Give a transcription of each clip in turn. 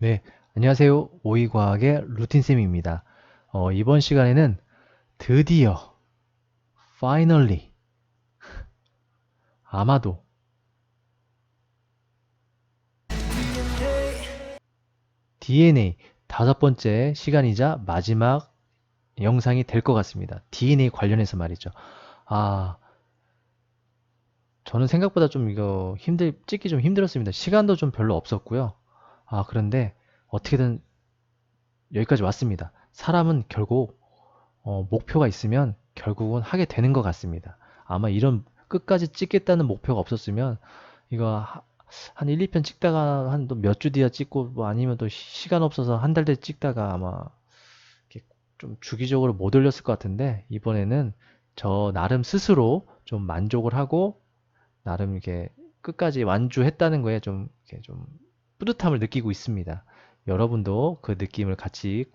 네, 안녕하세요. 오이과학의 루틴쌤입니다. 이번 시간에는 드디어, finally, 아마도 DNA 다섯 번째 시간이자 마지막 영상이 될 것 같습니다. DNA 관련해서 말이죠. 아, 저는 생각보다 좀 이거 찍기 좀 힘들었습니다. 시간도 좀 별로 없었고요. 그런데 어떻게든 여기까지 왔습니다. 사람은 결국 목표가 있으면 결국은 하게 되는 것 같습니다. 아마 이런 끝까지 찍겠다는 목표가 없었으면 이거 한 1, 2편 찍다가 한 또 몇 주 뒤에 찍고 뭐 아니면 또 시간 없어서 한 달 뒤에 찍다가 아마 이렇게 좀 주기적으로 못 올렸을 것 같은데 이번에는 저 나름 스스로 좀 만족을 하고 나름 이렇게 끝까지 완주했다는 거에 좀 이렇게 좀 뿌듯함을 느끼고 있습니다. 여러분도 그 느낌을 같이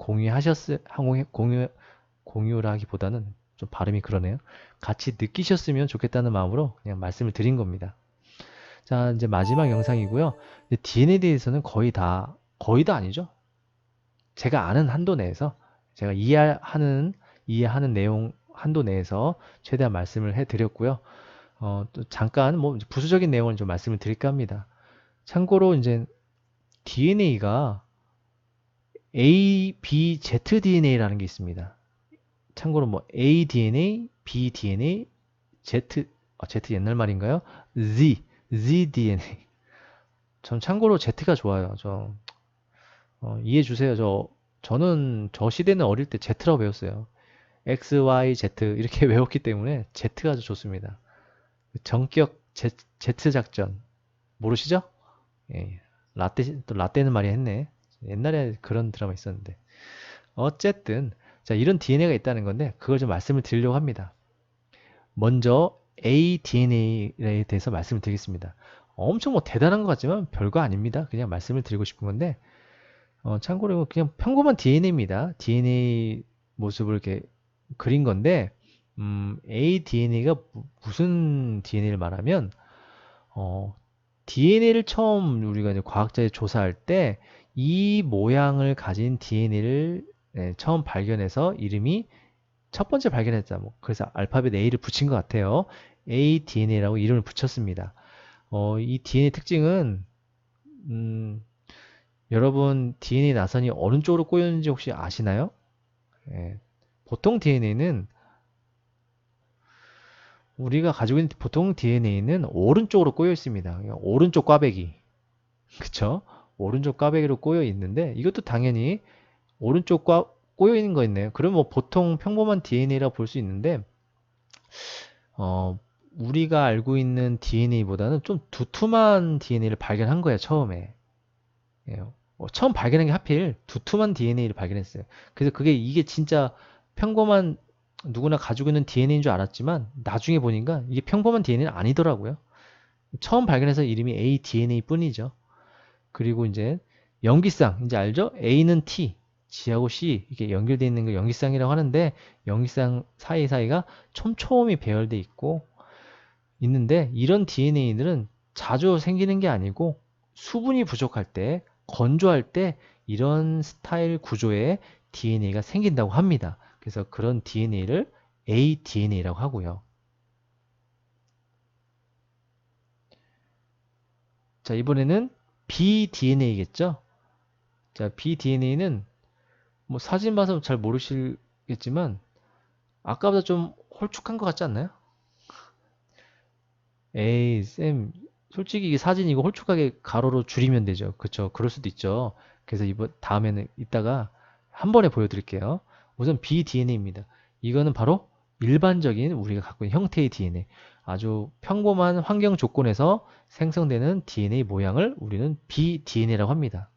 공유를 하기보다는 좀 발음이 그러네요. 같이 느끼셨으면 좋겠다는 마음으로 그냥 말씀을 드린 겁니다. 자, 이제 마지막 영상이고요. DNA에 대해서는 거의 다 아니죠. 제가 아는 한도 내에서, 제가 이해하는 내용 한도 내에서 최대한 말씀을 해드렸고요. 또 잠깐 뭐 부수적인 내용을 좀 말씀을 드릴까 합니다. 참고로 이제 DNA가 A, B, Z DNA라는 게 있습니다. 참고로 뭐 A DNA, B DNA, Z 옛날 말인가요? Z DNA. 전 참고로 Z가 좋아요. 이해해 주세요. 저는 저 시대는 어릴 때 Z라고 배웠어요. X, Y, Z 이렇게 외웠기 때문에 Z가 아주 좋습니다. 전격 Z 작전 모르시죠? 예. 또 라떼는 말이 했네. 옛날에 그런 드라마 있었는데. 어쨌든 자, 이런 DNA가 있다는 건데 그걸 좀 말씀을 드리려고 합니다. 먼저 ADNA에 대해서 말씀을 드리겠습니다. 엄청 뭐 대단한 것 같지만 별거 아닙니다. 그냥 말씀을 드리고 싶은 건데 참고로 그냥 평범한 DNA입니다. DNA 모습을 이렇게 그린 건데 ADNA가 무슨 DNA를 말하면 DNA를 처음 우리가 이제 과학자에 조사할 때 이 모양을 가진 DNA를 처음 발견해서 이름이 첫 번째 발견했다. 뭐 그래서 알파벳 A를 붙인 것 같아요. ADNA라고 이름을 붙였습니다. 이 DNA 특징은 음, 여러분 DNA 나선이 어느 쪽으로 꼬였는지 혹시 아시나요? 예, 보통 DNA는 우리가 가지고 있는 보통 DNA는 오른쪽으로 꼬여 있습니다. 그러니까 오른쪽 꽈배기. 그쵸? 오른쪽 꽈배기로 꼬여 있는데 이것도 당연히 오른쪽 꼬여 있는 거 있네요. 그럼 뭐 보통 평범한 DNA라 볼 수 있는데 어, 우리가 알고 있는 DNA보다는 좀 두툼한 DNA를 발견한 거예요, 처음에. 예, 처음 발견한 게 하필 두툼한 DNA를 발견했어요. 그래서 이게 진짜 평범한 누구나 가지고 있는 DNA인 줄 알았지만 나중에 보니까 이게 평범한 DNA는 아니더라고요. 처음 발견해서 이름이 ADNA 뿐이죠. 그리고 이제 염기쌍, 이제 알죠? A는 T, G하고 C 이렇게 연결되어 있는 걸 염기쌍이라고 하는데 염기쌍 사이사이가 촘촘히 배열돼 있고 있는데 이런 DNA들은 자주 생기는 게 아니고 수분이 부족할 때, 건조할 때 이런 스타일 구조의 DNA가 생긴다고 합니다. 그래서 그런 DNA를 ADNA라고 하고요. 자, 이번에는 BDNA겠죠? 자, BDNA는 뭐 사진 봐서 잘 모르시겠지만 아까보다 좀 홀쭉한 것 같지 않나요? 에이, 쌤, 솔직히 이게 사진 이거 홀쭉하게 가로로 줄이면 되죠. 그쵸? 그럴 수도 있죠. 그래서 이번 다음에는 이따가 한 번에 보여드릴게요. 우선 BDNA입니다. 이거는 바로 일반적인 우리가 갖고 있는 형태의 DNA. 아주 평범한 환경 조건에서 생성되는 DNA 모양을 우리는 BDNA라고 합니다.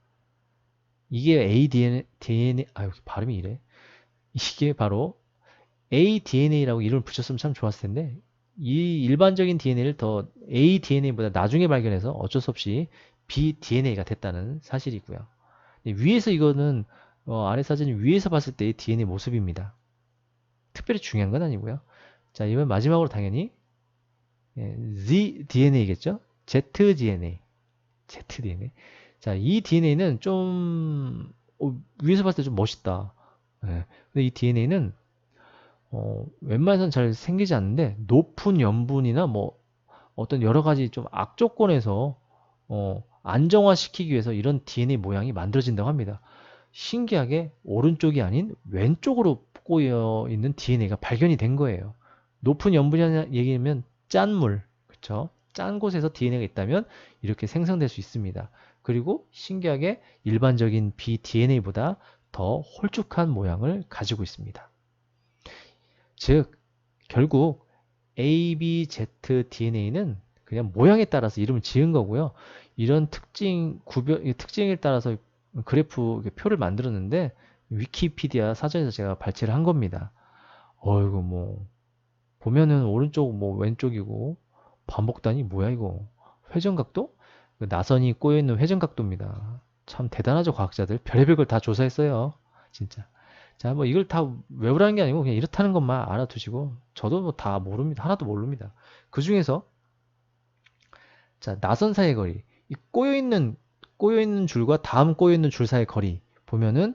이게 ADN, 아유, 발음이 이래. 이게 바로 ADNA라고 이름을 붙였으면 참 좋았을 텐데 이 일반적인 DNA를 더 ADNA보다 나중에 발견해서 어쩔 수 없이 BDNA가 됐다는 사실이고요. 위에서 이거는 아래 사진 위에서 봤을 때의 DNA 모습입니다. 특별히 중요한 건 아니고요. 자, 이번 마지막으로 당연히 ZDNA겠죠? ZDNA. ZDNA. 자, 이 DNA는 좀 위에서 봤을 때 좀 멋있다. 예. 근데 이 DNA는 웬만해서는 잘 생기지 않는데 높은 염분이나 뭐 어떤 여러 가지 좀 악조건에서 안정화시키기 위해서 이런 DNA 모양이 만들어진다고 합니다. 신기하게 오른쪽이 아닌 왼쪽으로 꼬여 있는 DNA가 발견이 된 거예요. 높은 염분이라는 얘기면 짠 물, 그쵸? 짠 곳에서 DNA가 있다면 이렇게 생성될 수 있습니다. 그리고 신기하게 일반적인 BDNA보다 더 홀쭉한 모양을 가지고 있습니다. 즉, 결국 ABZDNA는 그냥 모양에 따라서 이름을 지은 거고요. 이런 특징에 따라서 그래프 표를 만들었는데 위키피디아 사전에서 제가 발췌를 한 겁니다. 어이구 뭐 보면은 오른쪽 뭐 왼쪽이고 반복단위 뭐야 이거 회전각도? 나선이 꼬여있는 회전각도입니다. 참 대단하죠 과학자들 별의별 걸 다 조사했어요 진짜. 자 뭐 이걸 다 외우라는 게 아니고 그냥 이렇다는 것만 알아두시고 저도 뭐 다 모릅니다. 하나도 모릅니다. 그 중에서 자 나선 사이의 거리 이 꼬여있는 줄과 다음 꼬여있는 줄 사이의 거리 보면은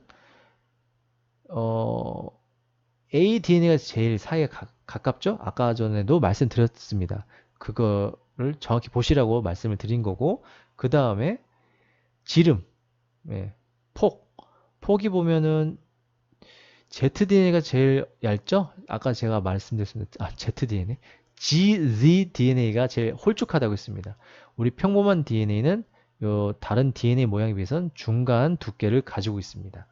어 ADNA가 제일 사이에 가깝죠? 아까 전에도 말씀드렸습니다. 그거를 정확히 보시라고 말씀을 드린 거고, 그 다음에 지름, 예, 폭이 보면은 ZDNA가 제일 얇죠? 아까 제가 말씀드렸습니다. ZDNA. GZDNA가 제일 홀쭉하다고 했습니다. 우리 평범한 DNA는 요 다른 DNA 모양에 비해서는 중간 두께를 가지고 있습니다.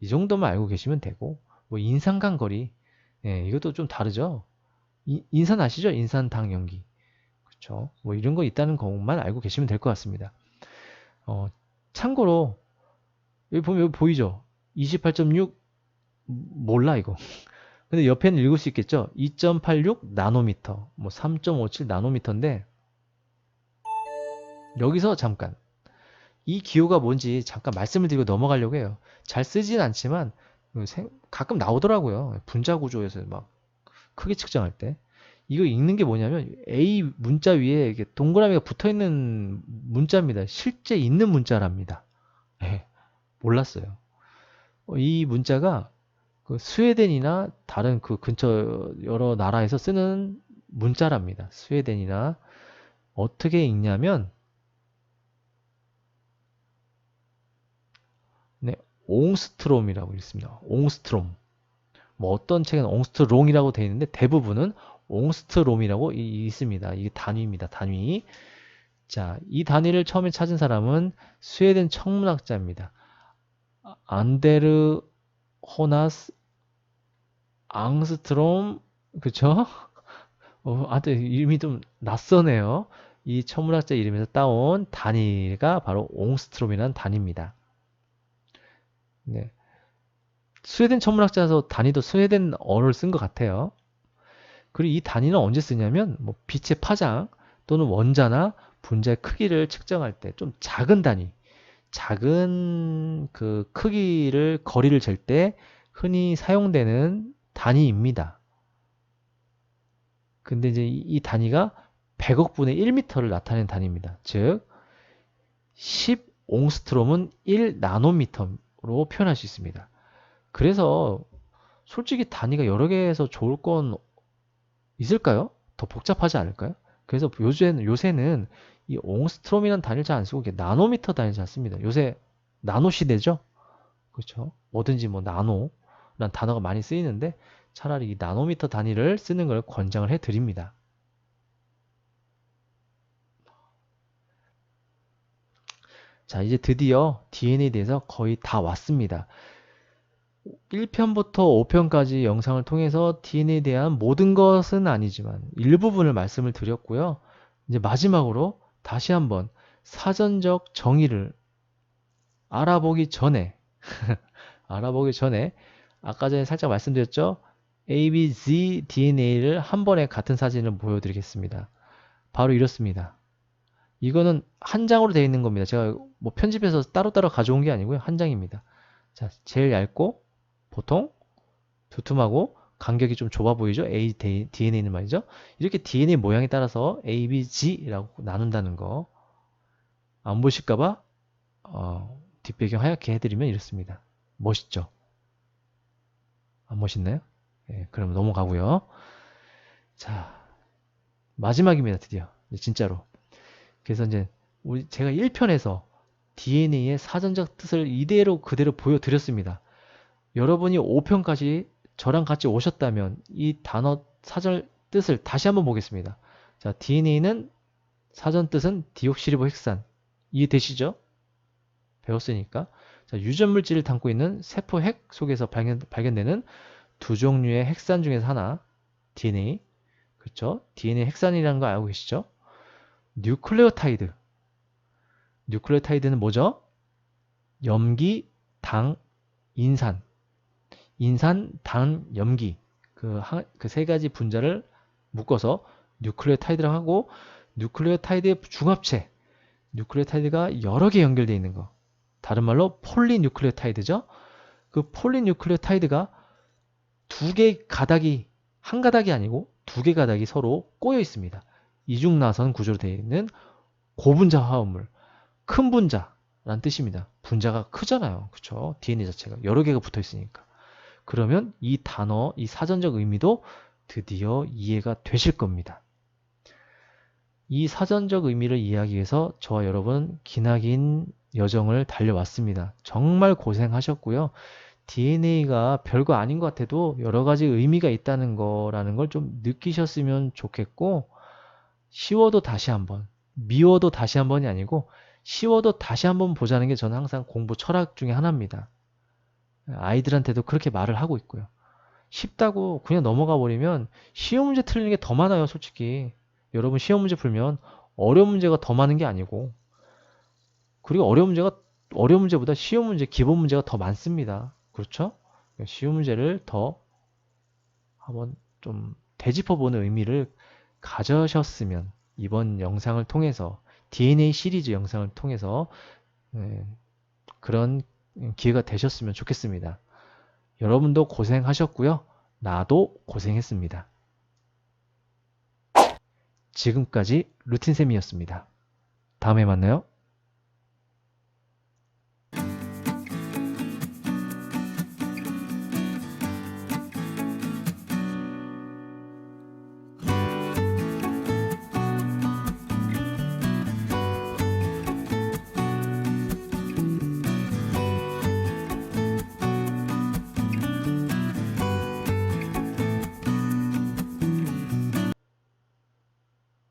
이 정도만 알고 계시면 되고, 뭐 인산간 거리, 예, 이것도 좀 다르죠? 인산 아시죠? 인산당 연기. 그쵸? 뭐 이런 거 있다는 것만 알고 계시면 될 것 같습니다. 어, 참고로, 여기 보이죠? 28.6, 몰라, 이거. 근데 옆에는 읽을 수 있겠죠? 2.86 나노미터, 뭐 3.57 나노미터인데, 여기서 잠깐, 이 기호가 뭔지 잠깐 말씀을 드리고 넘어가려고 해요. 잘 쓰진 않지만, 가끔 나오더라고요. 분자 구조에서 막 크게 측정할 때. 이거 읽는 게 뭐냐면 A 문자 위에 이렇게 동그라미가 붙어 있는 문자입니다. 실제 있는 문자랍니다. 예, 몰랐어요. 이 문자가 그 스웨덴이나 다른 그 근처 여러 나라에서 쓰는 문자랍니다. 스웨덴이나 어떻게 읽냐면 네, 옹스트롬이라고 읽습니다. 옹스트롬. 뭐 어떤 책은 옹스트롱이라고 되어 있는데 대부분은 옹스트롬이라고 있습니다. 이게 단위입니다. 단위. 자, 이 단위를 처음에 찾은 사람은 스웨덴 천문학자입니다. 안데르 호나스 앙스트롬, 그쵸? 하여튼 이름이 좀 낯서네요. 이 천문학자 이름에서 따온 단위가 바로 옹스트롬이라는 단위입니다. 네. 스웨덴 천문학자라서 단위도 스웨덴 언어를 쓴 것 같아요. 그리고 이 단위는 언제 쓰냐면 뭐 빛의 파장 또는 원자나 분자의 크기를 측정할 때 좀 작은 단위, 작은 그 크기를 거리를 잴 때 흔히 사용되는 단위입니다. 근데 이제 이 단위가 100억 분의 1m를 나타내는 단위입니다. 즉 10옹스트롬은 1나노미터로 표현할 수 있습니다. 그래서 솔직히 단위가 여러 개에서 좋을 건 있을까요? 더 복잡하지 않을까요? 그래서 요새는 이 옹스트롬이라는 단위를 잘 안 쓰고 나노미터 단위를 잘 씁니다. 요새 나노 시대죠? 그렇죠? 뭐든지 뭐 나노라는 단어가 많이 쓰이는데 차라리 이 나노미터 단위를 쓰는 걸 권장을 해 드립니다. 자, 이제 드디어 DNA에 대해서 거의 다 왔습니다. 1편부터 5편까지 영상을 통해서 DNA에 대한 모든 것은 아니지만 일부분을 말씀을 드렸고요. 이제 마지막으로 다시 한번 사전적 정의를 알아보기 전에 아까 전에 살짝 말씀드렸죠? ABZ DNA를 한 번에 같은 사진을 보여드리겠습니다. 바로 이렇습니다. 이거는 한 장으로 되어 있는 겁니다. 제가 뭐 편집해서 따로따로 가져온 게 아니고요. 한 장입니다. 자, 제일 얇고 보통 두툼하고 간격이 좀 좁아 보이죠? DNA는 말이죠. 이렇게 DNA 모양에 따라서 A, B, G라고 나눈다는 거. 안 보실까봐 뒷배경 하얗게 해드리면 이렇습니다. 멋있죠? 안 멋있나요? 예, 그럼 넘어가고요. 자, 마지막입니다. 드디어. 진짜로. 그래서 이제 제가 1편에서 DNA의 사전적 뜻을 이대로 그대로 보여드렸습니다. 여러분이 5편까지 저랑 같이 오셨다면 이 단어 사전 뜻을 다시 한번 보겠습니다. 자, DNA는 사전 뜻은 디옥시리보핵산. 이해되시죠? 배웠으니까. 자, 유전 물질을 담고 있는 세포 핵 속에서 발견되는 두 종류의 핵산 중에서 하나, DNA. 그렇죠? DNA 핵산이라는 거 알고 계시죠? 뉴클레오타이드. 뉴클레오타이드는 뭐죠? 염기, 당, 인산. 인산, 당, 염기. 그 세 가지 분자를 묶어서 뉴클레오타이드라고 하고, 뉴클레오타이드의 중합체. 뉴클레오타이드가 여러 개 연결되어 있는 거. 다른 말로 폴리뉴클레오타이드죠. 그 폴리뉴클레오타이드가 두 개 가닥이, 한 가닥이 아니고 두 개 가닥이 서로 꼬여 있습니다. 이중나선 구조로 되어 있는 고분자 화합물, 큰 분자라는 뜻입니다. 분자가 크잖아요. 그쵸? DNA 자체가 여러 개가 붙어 있으니까. 그러면 이 단어, 이 사전적 의미도 드디어 이해가 되실 겁니다. 이 사전적 의미를 이해하기 위해서 저와 여러분 기나긴 여정을 달려왔습니다. 정말 고생하셨고요. DNA가 별거 아닌 것 같아도 여러 가지 의미가 있다는 거라는 걸 좀 느끼셨으면 좋겠고, 쉬워도 다시 한번, 미워도 다시 한번이 아니고 쉬워도 다시 한번 보자는 게 저는 항상 공부 철학 중에 하나입니다. 아이들한테도 그렇게 말을 하고 있고요. 쉽다고 그냥 넘어가 버리면 쉬운 문제 틀리는 게 더 많아요, 솔직히. 여러분 시험 문제 풀면 어려운 문제가 더 많은 게 아니고, 그리고 어려운 문제보다 쉬운 문제, 기본 문제가 더 많습니다. 그렇죠? 쉬운 문제를 더 한번 좀 되짚어보는 의미를 가져셨으면 이번 영상을 통해서 DNA 시리즈 영상을 통해서 그런 기회가 되셨으면 좋겠습니다. 여러분도 고생하셨고요. 나도 고생했습니다. 지금까지 루틴쌤이었습니다. 다음에 만나요.